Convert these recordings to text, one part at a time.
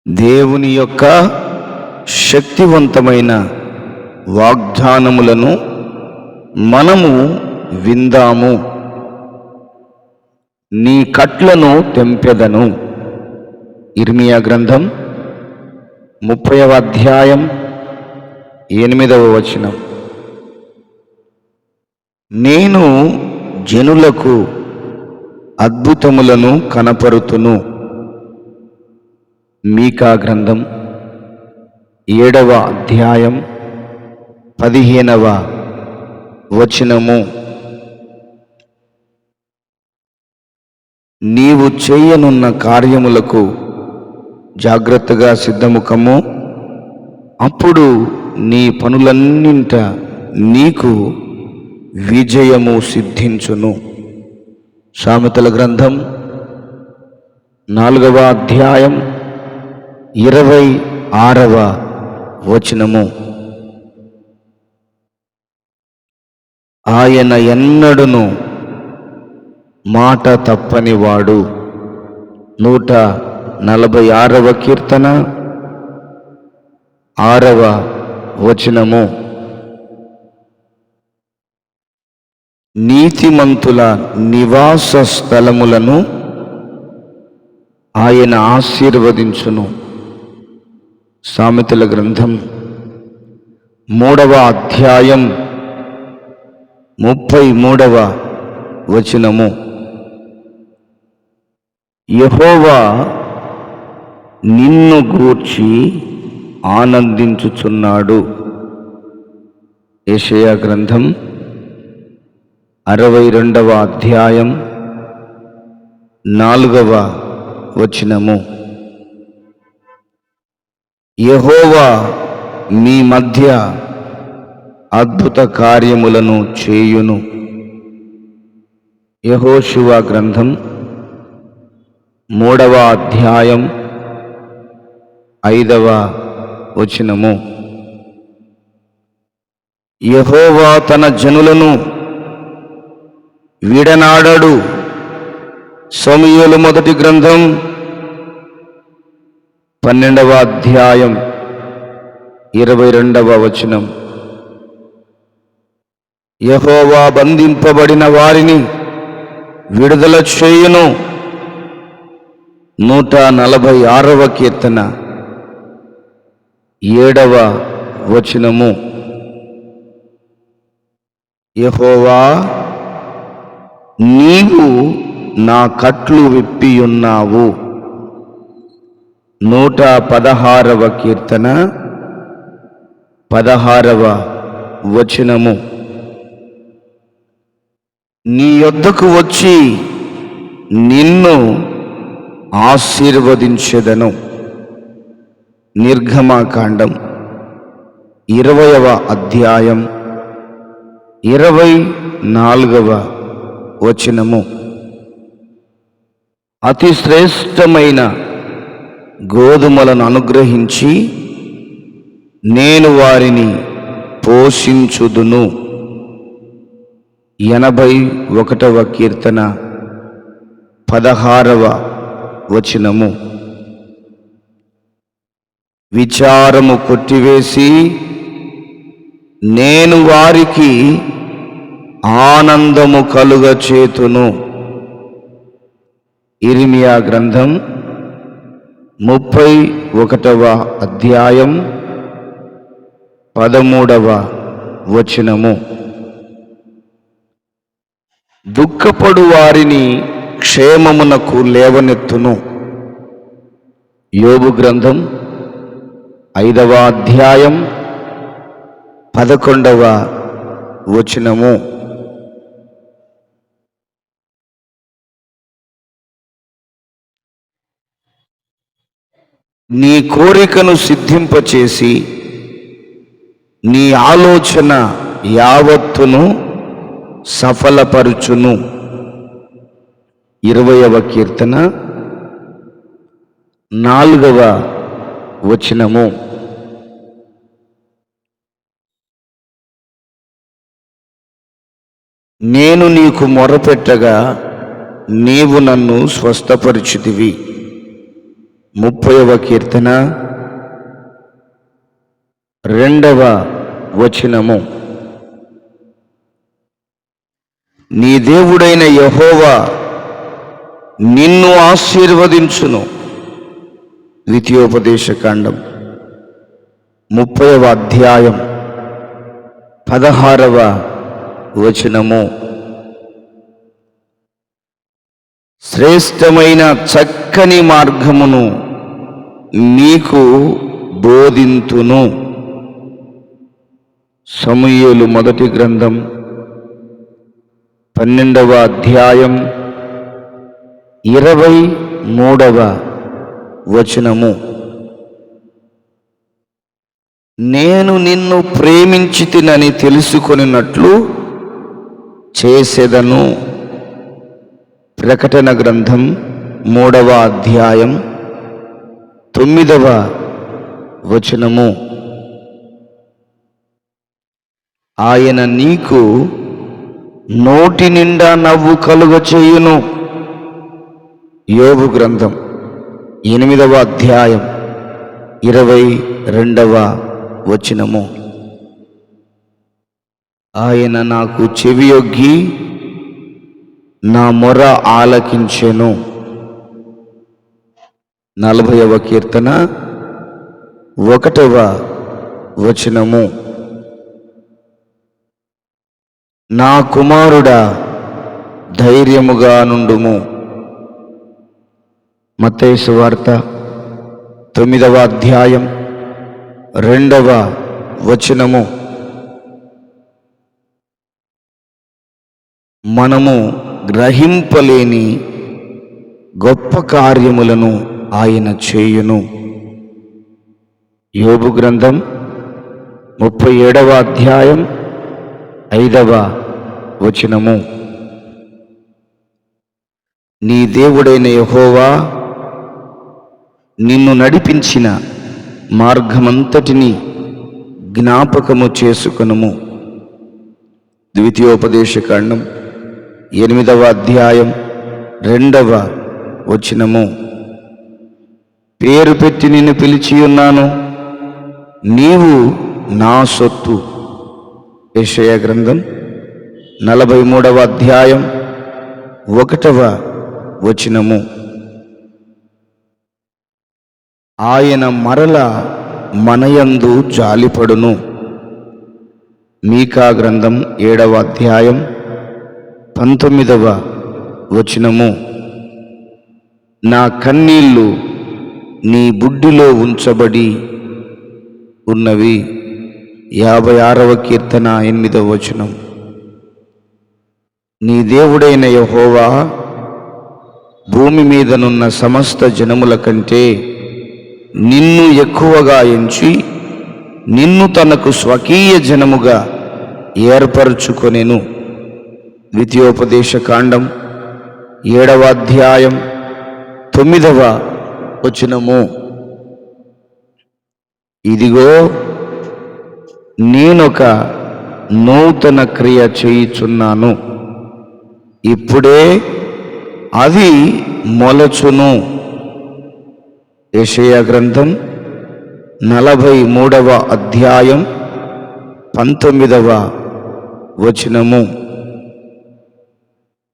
దేవుని యొక్క శక్తివంతమైన వాగ్దానములను మనము విందాము. నీ కట్లను తెంపెదను. ఇర్మియా గ్రంథం 30వ అధ్యాయం 8వ వచనం. నేను జనులకు అద్భుతములను కనపరుతును. మీకా గ్రంథం 7వ అధ్యాయం 15వ వచనము. నీవు చేయనున్న కార్యములకు జాగ్రత్తగా సిద్ధముఖము. అప్పుడు నీ పనులన్నింట నీకు విజయము సిద్ధించును. సామెతల గ్రంథం 4వ అధ్యాయం 26వ వచనము. ఆయన ఎన్నడును మాట తప్పనివాడు. 146వ కీర్తన 6వ వచనము. నీతిమంతుల నివాస స్థలములను ఆయన ఆశీర్వదించును. సామెతల గ్రంథం 3వ అధ్యాయం 33వ వచనము. యెహోవా నిన్ను గూర్చి ఆనందించుచున్నాడు. యెషయా గ్రంథం 62వ అధ్యాయం 4వ వచనము. యెహోవా మీ మధ్య అద్భుత కార్యములను చేయును. యెహోషువ గ్రంథం 3వ అధ్యాయం 5వ వచనము. యెహోవా తన జనులను విడనాడడు. సమూయేలు మొదటి గ్రంథం 12వ అధ్యాయం 22వ వచనం. యెహోవా బంధింపబడిన వారిని విడుదల చేయును. 146వ కీర్తన 7వ వచనము. యెహోవా నీవు నా కట్లు విప్పియున్నావు. 116వ కీర్తన 16వ వచనము. నీ యొద్దకు వచ్చి నిన్ను ఆశీర్వదించెదను. నిర్గమకాండం 20వ అధ్యాయం 24వ వచనము. అతి శ్రేష్టమైన గోధుమలను అనుగ్రహించి నేను వారిని పోషించుదును. 81వ కీర్తన 16వ వచనము. విచారము కొట్టివేసి నేను వారికి ఆనందము కలుగచేతును. ఇర్మియా గ్రంథం 31వ అధ్యాయం 13వ వచనము. దుఃఖపడు వారిని క్షేమమునకు లేవనెత్తును. యోబు గ్రంథం 5వ అధ్యాయం 11వ వచనము. నీ కోరికను సిద్ధింపచేసి నీ ఆలోచన యావత్తును సఫలపరుచును. 20వ కీర్తన 4వ వచనము. నేను నీకు మొరపెట్టగా నీవు నన్ను స్వస్థపరిచితివి. 30వ కీర్తన 2వ వచనము. నీ దేవుడైన యెహోవా నిన్ను ఆశీర్వదించును. ద్వితీయోపదేశకాండం 30వ అధ్యాయం 16వ వచనము. శ్రేష్టమైన చక్కని మార్గమును నీకు బోధింతును. సమూయేలు మొదటి గ్రంథం 12వ అధ్యాయం 23వ వచనము. నేను నిన్ను ప్రేమించితినని తెలుసుకొనినట్లు చేసెదను. ప్రకటన గ్రంథం 3వ అధ్యాయం 9వ వచనము. ఆయన నీకు నోటి నిండా నవ్వు కలుగచేయును. యోబు గ్రంథం 8వ అధ్యాయం 22వ వచనము. ఆయన నాకు చెవియొగ్గి నా మొర ఆలకించెను. 40వ కీర్తన 1వ వచనము. నా కుమారుడా ధైర్యముగా నుండుము. మత్తయి సువార్త 9వ అధ్యాయం 2వ వచనము. మనము గ్రహింపలేని గొప్ప కార్యములను ఆయన చేయును. యోబు గ్రంథం 37వ అధ్యాయం 5వ వచనము. నీ దేవుడైన యెహోవా నిన్ను నడిపించిన మార్గమంతటిని జ్ఞాపకము చేసుకొనుము. ద్వితీయోపదేశకాండం 8వ అధ్యాయం 2వ వచనము. పేరు పెట్టి నిన్ను పిలిచి ఉన్నాను, నీవు నా సొత్తు. యెషయా గ్రంథం 43వ అధ్యాయం 1వ వచనము. ఆయన మరల మనయందు జాలిపడును. మీకా గ్రంథం 7వ అధ్యాయం 19వ వచనము. నా కన్నీళ్లు నీ బుడ్డిలో ఉంచబడి ఉన్నవి. 56వ కీర్తన 8వ వచనం. నీ దేవుడైన యెహోవా భూమి మీదనున్న సమస్త జనముల కంటే నిన్ను ఎక్కువగా ఎంచి నిన్ను తనకు స్వకీయ జనముగా ఏర్పరచుకొనెను. ద్వితీయోపదేశకాండం 7వ అధ్యాయం 9వ వచనము. ఇదిగో నేనొక నూతన క్రియ చేయుచున్నాను, ఇప్పుడే అది మొలచును. యెషయా గ్రంథం 43వ అధ్యాయం 19వ వచనము.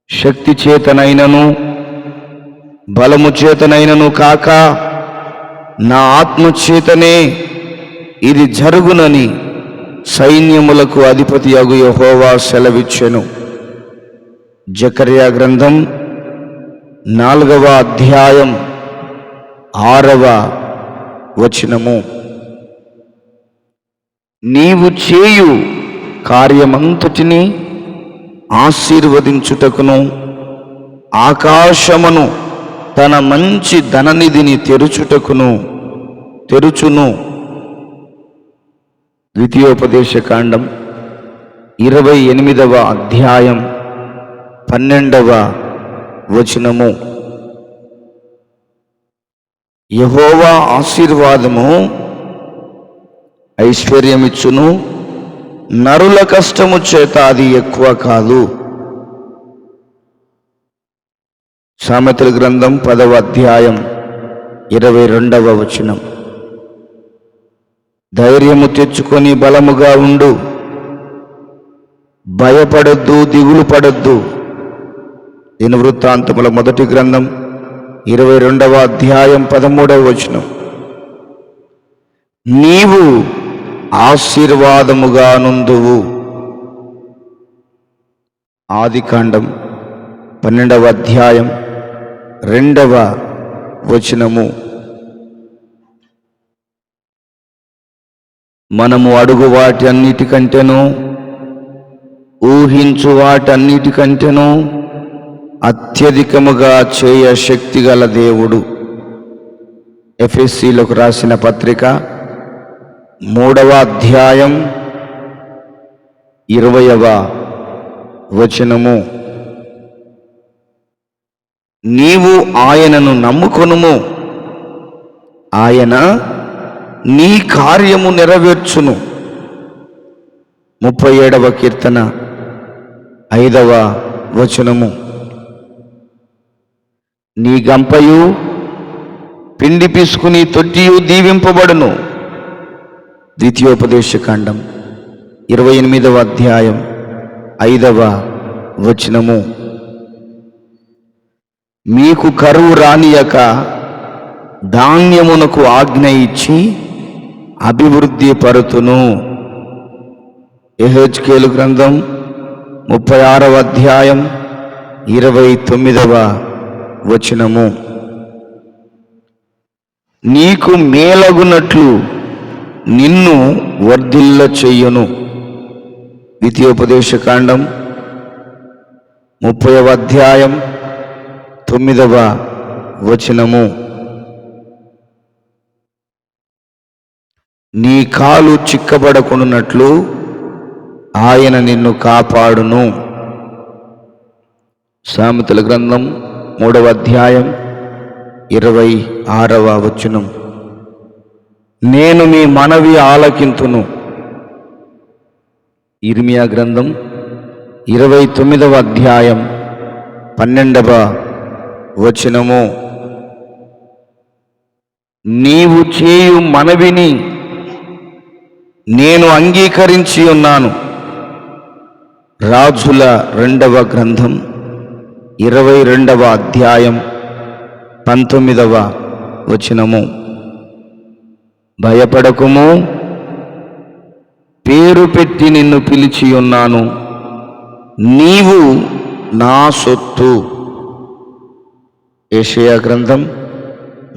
శక్తి చేతనైనను బలము చేతనైనను కాక నా ఆత్మ చేతనే ఇది జరుగునని సైన్యములకు అధిపతి అగు యెహోవా సెలవిచ్చెను. జకర్యా గ్రంథం 4వ అధ్యాయం 6వ వచనము. నీవు చేయు కార్యమంతటిని ఆశీర్వదించుటకును ఆకాశమును తన మంచి ధననిధిని తెరుచును. ద్వితీయోపదేశకాండం 28వ అధ్యాయం 12వ వచనము. యెహోవా ఆశీర్వాదము ఐశ్వర్యమిచ్చును, నరుల కష్టము చేత అది ఎక్కువ కాదు. సామెతల గ్రంథం 10వ అధ్యాయం 22వ వచనం. ధైర్యము తెచ్చుకొని బలముగా ఉండు, భయపడొద్దు, దిగులు పడొద్దు. దినవృత్తాంతముల మొదటి గ్రంథం 22వ అధ్యాయం 13వ వచనం. నీవు ఆశీర్వాదముగా నుందువు. ఆదికాండం 12వ అధ్యాయం 2వ వచనము. మనము అడుగు వాటి అన్నిటికంటేను, ఊహించు వాటన్నిటికంటేను అత్యధికముగా చేయ శక్తిగల దేవుడు. ఎఫెసీలకు రాసిన పత్రిక 3వ అధ్యాయం 20వ వచనము. నీవు ఆయనను నమ్ముకొనుము, ఆయన నీ కార్యము నెరవేర్చును. 37వ కీర్తన 5వ వచనము. నీ గంపయు పిండి పిసుకుని తొట్టియు దీవింపబడును. ద్వితీయోపదేశకాండం 28వ అధ్యాయం 5వ వచనము. మీకు కరువు రానియక ధాన్యమునకు ఆజ్ఞ ఇచ్చి అభివృద్ధి పరుతును. యెహెజ్కేలు గ్రంథం 36వ అధ్యాయం 29వ వచనము. నీకు మేలగునట్లు నిన్ను వర్ధిల్ల చెయ్యును. ద్వితీయోపదేశకాండం 30వ అధ్యాయం 9వ వచనము. నీ కాలు చిక్కబడకున్నట్లు ఆయన నిన్ను కాపాడును. సామెతల గ్రంథం 3వ అధ్యాయం 26వ వచనం. నేను మీ మనవి ఆలకింతును. ఇర్మియా గ్రంథం 29వ అధ్యాయం 12వ వచనము. నీవు చేయు మనవిని నేను అంగీకరించి ఉన్నాను. రాజుల 2వ గ్రంథం 22వ అధ్యాయం 19వ వచనము. భయపడకుము, పేరు పెట్టి నిన్ను పిలిచి ఉన్నాను, నీవు నా సొత్తు. యెషయా గ్రంథం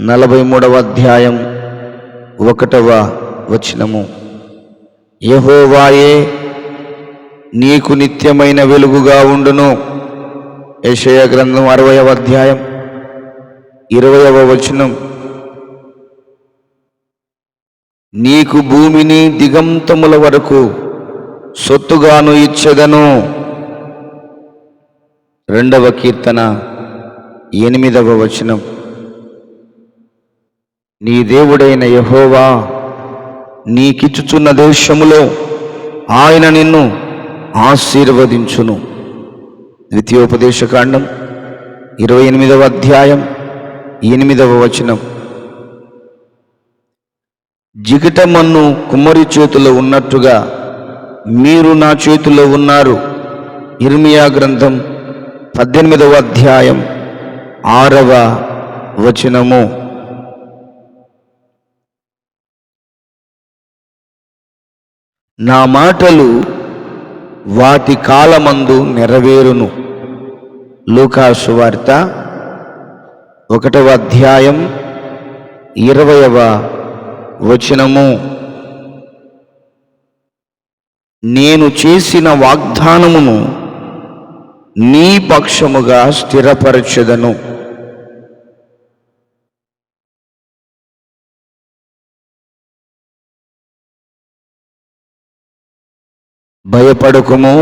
43వ అధ్యాయం 1వ వచనము. యెహోవాయే నీకు నిత్యమైన వెలుగుగా ఉండును. యెషయా గ్రంథం 60వ అధ్యాయం 20వ వచనం. నీకు భూమిని దిగంతముల వరకు సొత్తుగాను ఇచ్చెదను. 2వ కీర్తన 8వ వచనం. నీ దేవుడైన యెహోవా నీకిచ్చుచున్న దేశములో ఆయన నిన్ను ఆశీర్వదించును. ద్వితీయోపదేశకాండం 28వ అధ్యాయం 8వ వచనం. జిగిటమన్ను కుమ్మరి చేతిలో ఉన్నట్టుగా మీరు నా చేతిలో ఉన్నారు. ఇర్మియా గ్రంథం 18వ అధ్యాయం 6వ వచనము. నా మాటలు వాటి కాలమందు నెరవేరును. లూకా సువార్త 1వ అధ్యాయం 20వ వచనము. నేను చేసిన వాగ్దానమును నీ పక్షముగా స్థిరపరచెదను. భయపడకుము,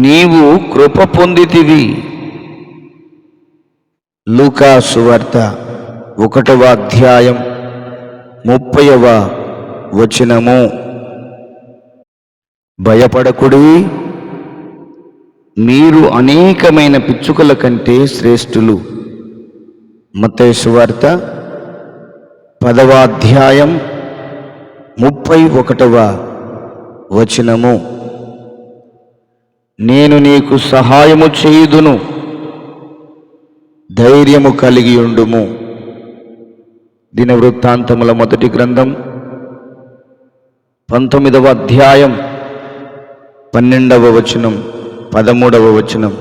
నీవు కృప పొందితివి. లూకా సువార్త 1వ అధ్యాయం 30వ వచనము. భయపడకుడి, మీరు అనేకమైన పిచ్చుకల కంటే శ్రేష్ఠులు. మత్తయి సువార్త 10వ అధ్యాయం 31వ వచనము. నేను నీకు సహాయము చేయుదును, ధైర్యము కలిగి ఉండుము. దినవృత్తాంతముల మొదటి గ్రంథం 19వ అధ్యాయం 12వ వచనం, 13వ వచనం.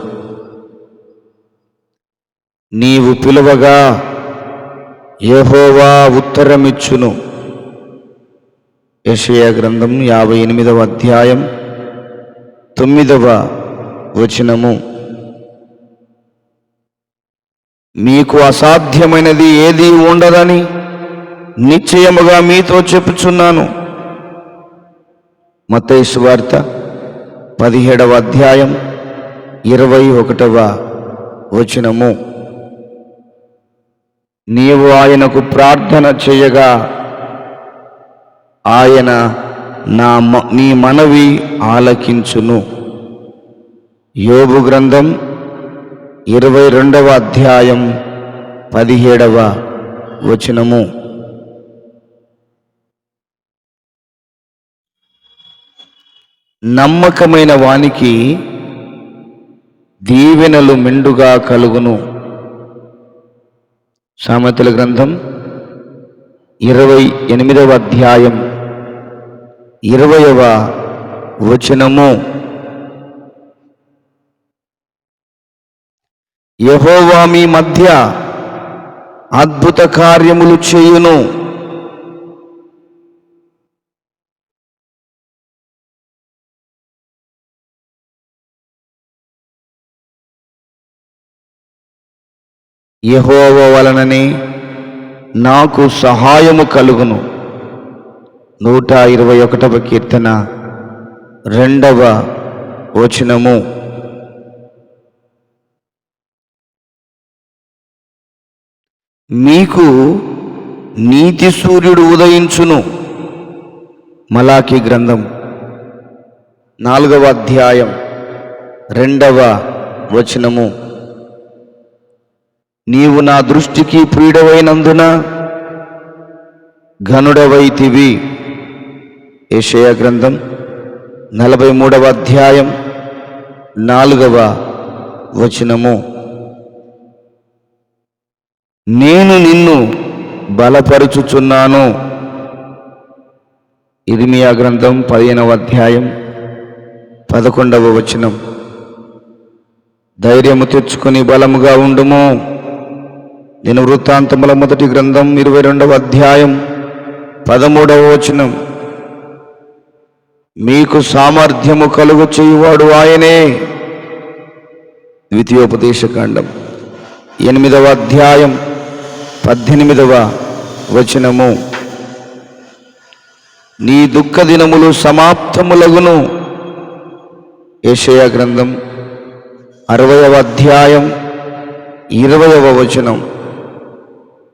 నీవు పిలువగా యెహోవా ఉత్తరమిచ్చును. యెషయా గ్రంథం 58వ అధ్యాయం 9వ వచనము. మీకు అసాధ్యమైనది ఏదీ ఉండదని నిశ్చయముగా మీతో చెప్పుచున్నాను. మత్తయి సువార్త 17వ అధ్యాయం 21వ వచనము. నీవు ఆయనకు ప్రార్థన చేయగా ఆయన నీ మనవి ఆలకించును. యోబు గ్రంథం 22వ అధ్యాయం 17వ వచనము. నమ్మకమైన వానికి దీవెనలు మెండుగా కలుగును. సామెతల గ్రంథం 28వ అధ్యాయం 20వ వచనము. యెహోవా మీ మధ్య అద్భుత కార్యములు చేయును. యెహోవా వలననే నాకు సహాయము కలుగును. 121వ కీర్తన 2వ వచనము. మీకు నీతి సూర్యుడు ఉదయించును. మలాకీ గ్రంథం 4వ అధ్యాయం 2వ వచనము. నీవు నా దృష్టికి ప్రియుడవైనందున ఘనుడవైతివి. యెషయా గ్రంథం 43వ అధ్యాయం 4వ వచనము. నేను నిన్ను బలపరుచుచున్నాను. ఇర్మీయా గ్రంథం 15వ అధ్యాయం 11వ వచనం. ధైర్యము తెచ్చుకొని బలముగా ఉండుము. దినవృత్తాంతముల మొదటి గ్రంథం 22వ అధ్యాయం 13వ వచనం. మీకు సామర్థ్యము కలుగు చేయువాడు ఆయనే. ద్వితీయోపదేశకాండం 8వ అధ్యాయం 18వ వచనము. నీ దుఃఖ దినములు సమాప్తములగును. యెషయా గ్రంథం 60వ అధ్యాయం 20వ వచనం.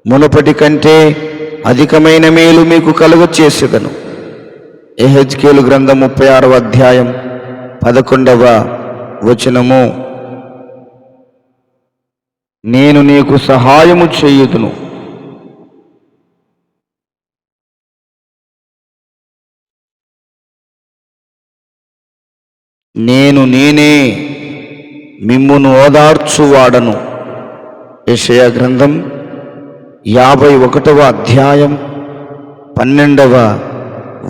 మునుపటి కంటే అధికమైన మేలు మీకు కలుగ చేసేదను. యెహెజ్కేలు గ్రంథం 36వ అధ్యాయం 11వ వచనము. నేను నీకు సహాయము చేయుదును. నేనే మిమ్మును ఓదార్చువాడను. యెషయా గ్రంథం 51వ అధ్యాయం 12వ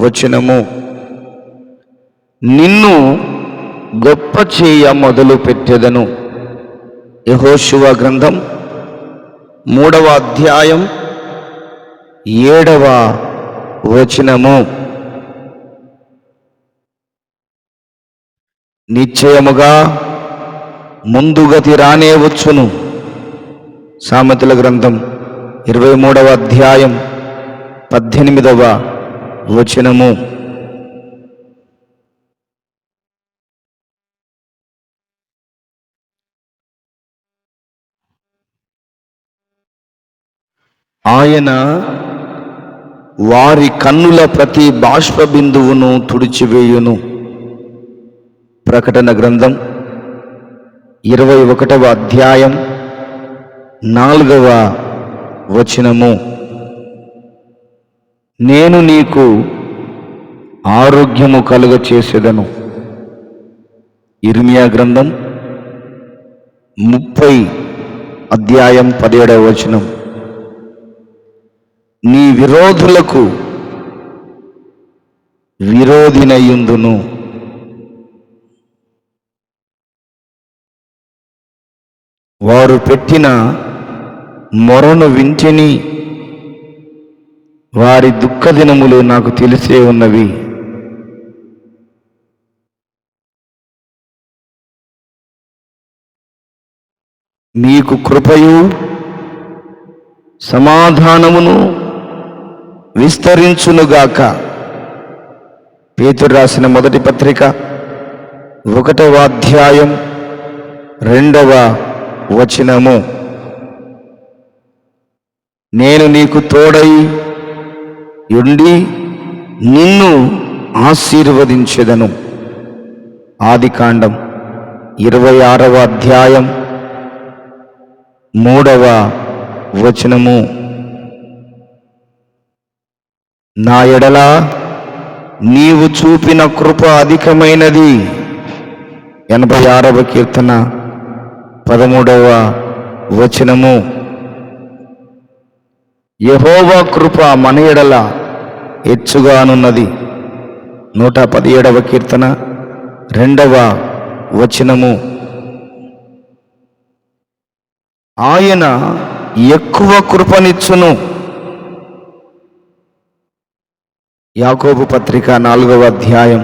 వచనము. నిన్ను గొప్ప చేయ మొదలు పెట్టెదను. యెహోషువ గ్రంథం 3వ అధ్యాయం 7వ వచనము. నిశ్చయముగా ముందుగతి రానే వచ్చును. సామెతల గ్రంథం 23వ అధ్యాయం 18వ వచనము. ఆయన వారి కన్నుల ప్రతి బాష్ప బిందువును తుడిచివేయును. ప్రకటన గ్రంథం 21వ అధ్యాయం 4వ వచనము. నేను నీకు ఆరోగ్యము కలుగచేసెదను. ఇర్మియా గ్రంథం 30:17 నీ విరోధులకు విరోధినయుందును. వారు పెట్టిన మొరను వింటిని, వారి దుఃఖదినములు నాకు తెలిసే ఉన్నవి. మీకు కృపయు సమాధానమును విస్తరించునుగాక. పేతురు రాసిన మొదటి పత్రిక 1:2 నేను నీకు తోడై ఉండి నిన్ను ఆశీర్వదించెదను. ఆదికాండం 26:3 నా ఎడల నీవు చూపిన కృప అధికమైనది. 86వ కీర్తన 13వ యెహోవా కృప మన ఎడల హెచ్చుగానున్నది. 117వ కీర్తన 2వ ఆయన ఎక్కువ కృపనిచ్చును. యాకోబు పత్రిక 4:6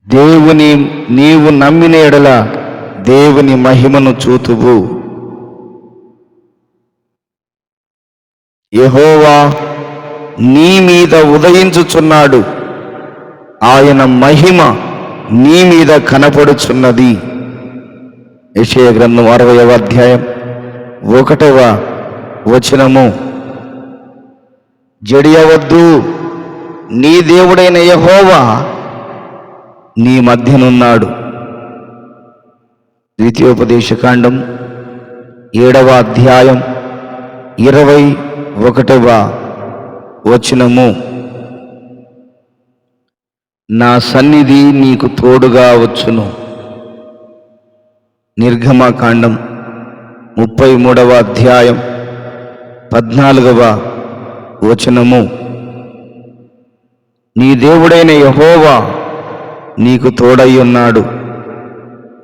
దేవుని నీవు నమ్మిన ఎడల దేవుని మహిమను చూతువు. యెహోవా నీ మీద ఉదయించుచున్నాడు, ఆయన మహిమ నీ మీద కనపడుచున్నది. యెషయా గ్రంథం 60:1 జడియవద్దు, నీ దేవుడైన యెహోవా నీ మధ్యనున్నాడు. ద్వితీయోపదేశకాండం 7:21 నా సన్నిధి నీకు తోడుగా వచ్చును. నిర్గమకాండం 33:14 నీ దేవుడైన యెహోవా నీకు తోడై ఉన్నాడు,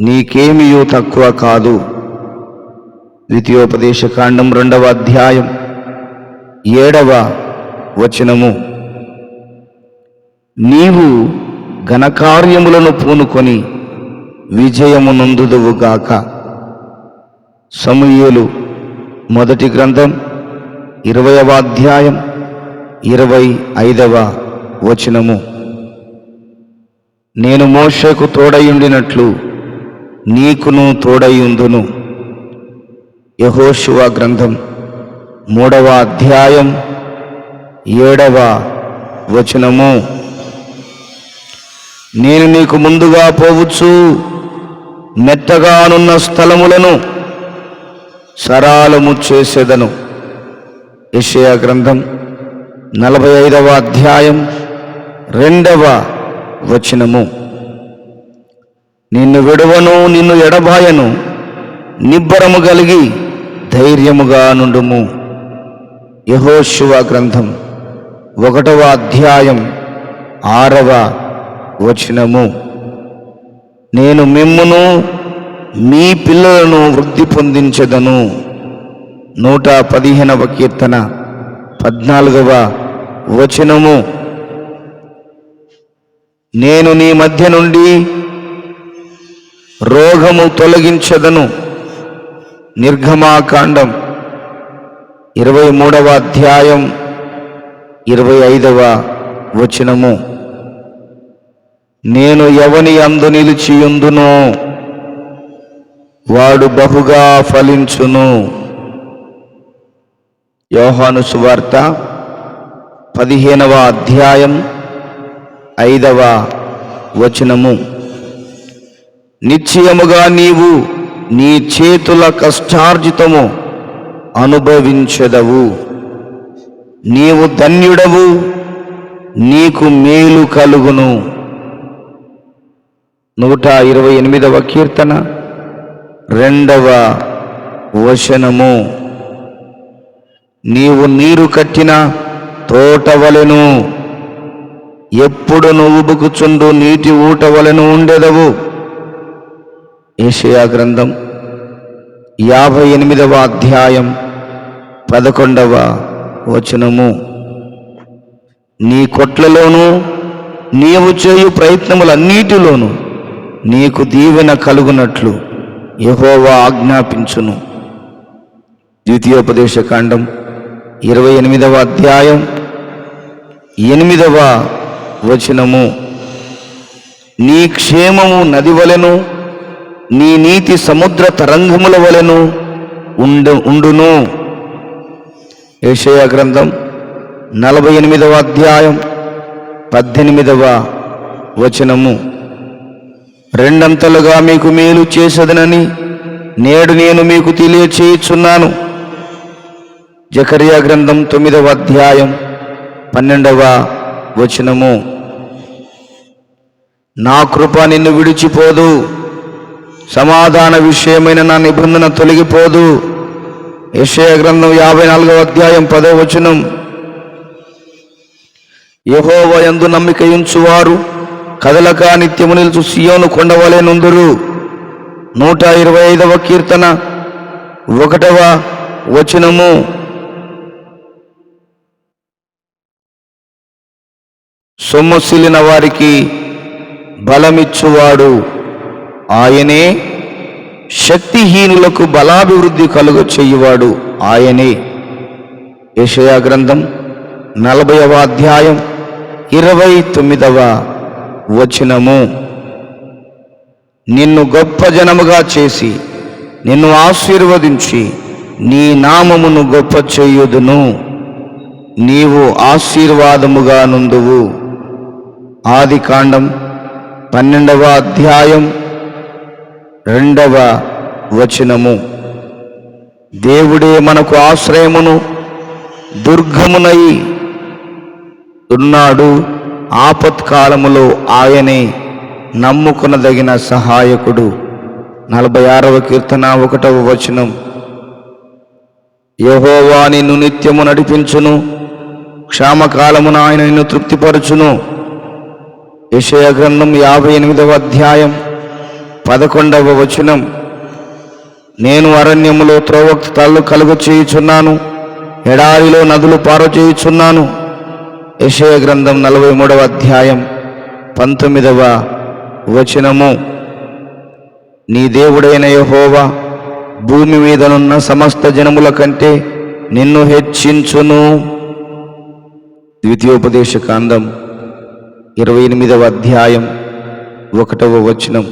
నీకేమియూ తక్కువ కాదు. ద్వితీయోపదేశకాండం 2:7 నీవు ఘనకార్యములను పూనుకొని విజయము నొందుదువుగాక. సమూయేలు మొదటి గ్రంథం 20:25 నేను మోషేకు తోడయుండినట్లు నీకును తోడయుందును. యెహోషువ గ్రంథం 3:7 నేను నీకు ముందుగా పోవచ్చు, మెత్తగానున్న స్థలములను సరాలము చేసేదను. యెషయా గ్రంథం 45:2 నిన్ను విడువను, నిన్ను ఎడబాయను, నిబ్బరము కలిగి ధైర్యముగా నుండుము. యెహోషువ గ్రంథం 1:6 నేను మిమ్మును మీ పిల్లలను వృద్ధి పొందించెదను. 115వ కీర్తన 14వ నేను నీ మధ్య నుండి రోగము తొలగించెదను. నిర్గమాకాండం 23:25 నేను ఎవని యందు నిలిచియుందునో వాడు బహుగా ఫలించును. యోహాను సువార్త 15:5 నిశ్చయముగా నీవు నీ చేతుల కష్టార్జితము అనుభవించెదవు. నీవు ధన్యుడవు, నీకు మేలు కలుగును. 128వ కీర్తన 2వ వచనము. నీవు నీరు కట్టిన తోట వలెను, ఎప్పుడు నువ్వు ఉబుకుచుండు నీటి ఊట వలెను ఉండెదవు. యెషయా గ్రంథం 58వ అధ్యాయం 11వ వచనము. నీ కొట్లలోనూ నీవు చేయు ప్రయత్నములన్నిటిలోనూ నీకు దీవెన కలుగునట్లు యెహోవా ఆజ్ఞాపించును. ద్వితీయోపదేశకాండం 28వ అధ్యాయం 8వ వచనము. నీ క్షేమము నది వలెను, నీ నీతి సముద్ర తరంగముల వలెను ఉండును. యెషయా గ్రంథం 48వ అధ్యాయం 18వ వచనము. రెండంతలుగా మీకు మేలు చేసేదనని నేడు నేను మీకు తెలియచేయుచున్నాను. జకర్యా గ్రంథం 9వ అధ్యాయం 12వ వచనము. నా కృప నిన్ను విడిచిపోదు, సమాధాన విషయమైన నా నిబంధన తొలగిపోదు. యెషయా గ్రంథం 54వ అధ్యాయం 10వ వచనం. యెహోవా యందు నమ్మిక ఉంచువారు కదలక నిత్యము నిలుచు సియోను కొండవలె నుందురు. 125వ కీర్తన 1వ వచనము. సొమ్మసిల్లిన వారికి బలమిచ్చువాడు ఆయనే, శక్తిహీనులకు బలాభివృద్ధి కలుగ చేయువాడు ఆయనే. యెషయా గ్రంథం 40వ అధ్యాయం 29వ వచనము. నిన్ను గొప్ప జనముగా చేసి నిన్ను ఆశీర్వదించి నీ నామమును గొప్ప చేయుదును. నీవు ఆశీర్వాదముగా నుందువు. ఆదికాండం 12వ అధ్యాయం 2వ వచనము. దేవుడే మనకు ఆశ్రయమును దుర్గమునై ఉన్నాడు. ఆపత్కాలములో ఆయనే నమ్ముకొనదగిన సహాయకుడు. 46వ కీర్తన 1వ వచనం. యెహోవా నిన్ను నిత్యము నడిపించును, క్షామకాలమున ఆయన నిన్ను తృప్తిపరచును. యెషయా గ్రంథం 58వ అధ్యాయం 11వ వచనం. నేను అరణ్యములో త్రోవక్తాలు కలుగ చేయుచున్నాను, ఎడారిలో నదులు పారచేయుచున్నాను. యెషయా గ్రంథం 43వ అధ్యాయం 19వ వచనము. నీ దేవుడైన యెహోవా భూమి మీదనున్న సమస్త జనముల కంటే నిన్ను హెచ్చించును. ద్వితీయోపదేశకాండం 28వ అధ్యాయం 1వ వచనం.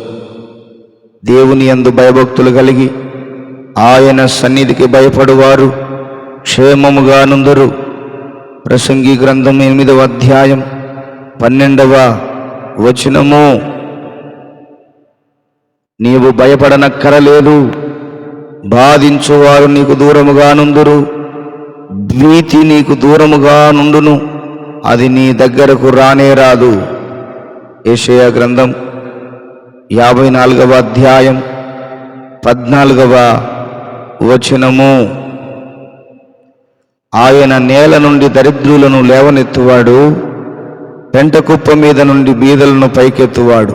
దేవుని యందు భయభక్తులు కలిగి ఆయన సన్నిధికి భయపడువారు క్షేమముగా నుందురు. ప్రసంగి గ్రంథం 8వ అధ్యాయం 12వ వచనము. నీవు భయపడనక్కరలేదు, బాధించువారు నీకు దూరముగా నుందురు. భీతి నీకు దూరముగా నుండును, అది నీ దగ్గరకు రానే రాదు. యెషయా గ్రంథం 54వ అధ్యాయం 14వ వచనము. ఆయన నేల నుండి దరిద్రులను లేవనెత్తువాడు, పెంట కుప్ప మీద నుండి బీదలను పైకెత్తువాడు.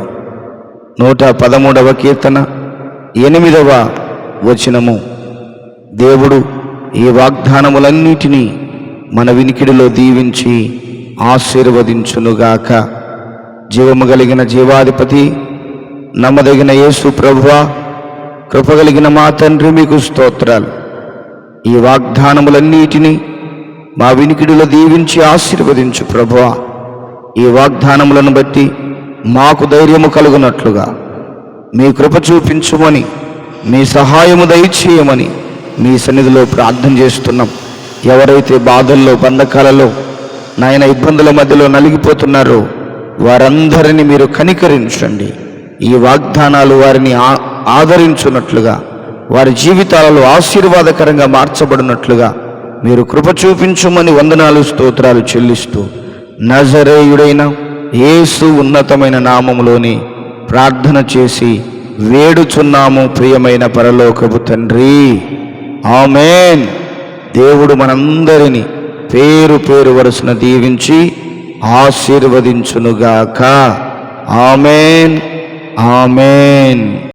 113వ కీర్తన 8వ వచనము. దేవుడు ఈ వాగ్దానములన్నిటినీ మన వినికిడిలో దీవించి ఆశీర్వదించునుగాక. జీవము కలిగిన జీవాధిపతి, నమ్మదగిన యేసు ప్రభువా, కృపగలిగిన మా తండ్రి, మీకు స్తోత్రాలు. ఈ వాగ్దానములన్నిటినీ మా వినికిడిలో దీవించి ఆశీర్వదించు ప్రభువా. ఈ వాగ్దానములను బట్టి మాకు ధైర్యము కలుగునట్లుగా మీ కృప చూపించుమని, మీ సహాయము దయచేయమని మీ సన్నిధిలో ప్రార్థన చేస్తున్నాం. ఎవరైతే బాధల్లో, బంధకాలలో, నాయన ఇబ్బందుల మధ్యలో నలిగిపోతున్నారో వారందరినీ మీరు కనికరించండి. ఈ వాగ్దానాలు వారిని ఆదరించున్నట్లుగా, వారి జీవితాలలో ఆశీర్వాదకరంగా మార్చబడినట్లుగా మీరు కృప చూపించుమని వందనాలు స్తోత్రాలు చెల్లిస్తూ నజరేయుడైన యేసు ఉన్నతమైన నామములోని ప్రార్థన చేసి వేడుచున్నాము ప్రియమైన పరలోకపు తండ్రి, ఆమేన్. దేవుడు మనందరినీ పేరు పేరు వరుసన దీవించి ఆశీర్వదించునుగాక. ఆమేన్, ఆమేన్.